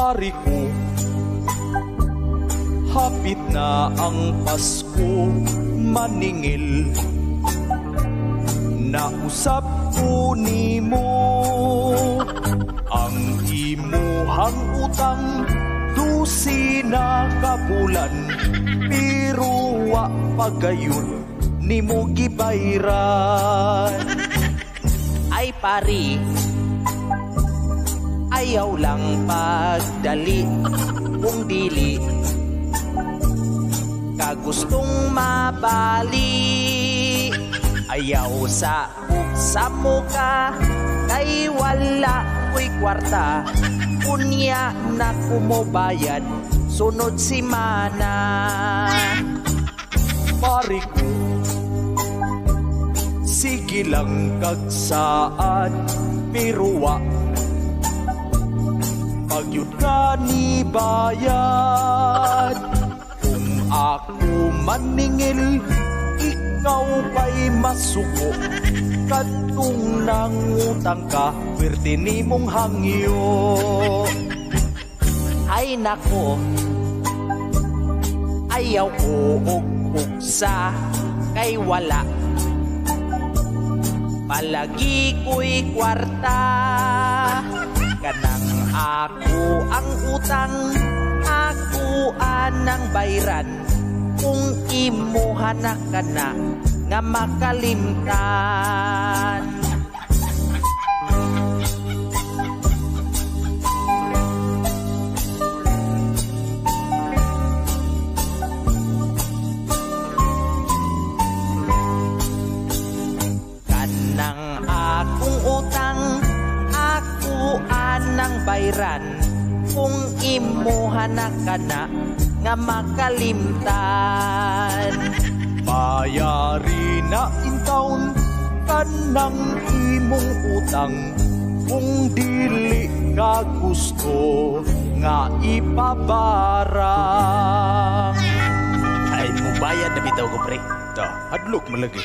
Pari ko, hapit na ang Pasko, maningil. Nausap ko nimo ang imuhang utang, dusina ka bulan, pero wa pagayon nimo gibayran. Ay pari, ayaw lang pagdali, kung dili kagustong mabali. Ayaw sa muka, kay wala ko'y kwarta, kunya na kumubayad sunod simana. Pari ko, sige lang kagsaad, pero wa pagyud ka ni bayad. Kung ako maningil, ikaw pa'y masuko, kadtong nangutang ka, pwerte nimong hangyo. Ay nako, ayaw ko og uksa, kay wala palagi ko'y kwarta. Kanang ako ang utang, ako anang bayran, kung imuha na ka na nga makalimtan. Kanang akong utang, ako anang bayran, kung imuha na ka na nga makalimtan. Bayari na in taon kanang imong utang, kung dili ka gusto nga ipabarang. Ay, mubayad na bitaw ko pre. Da, hadlok malagi.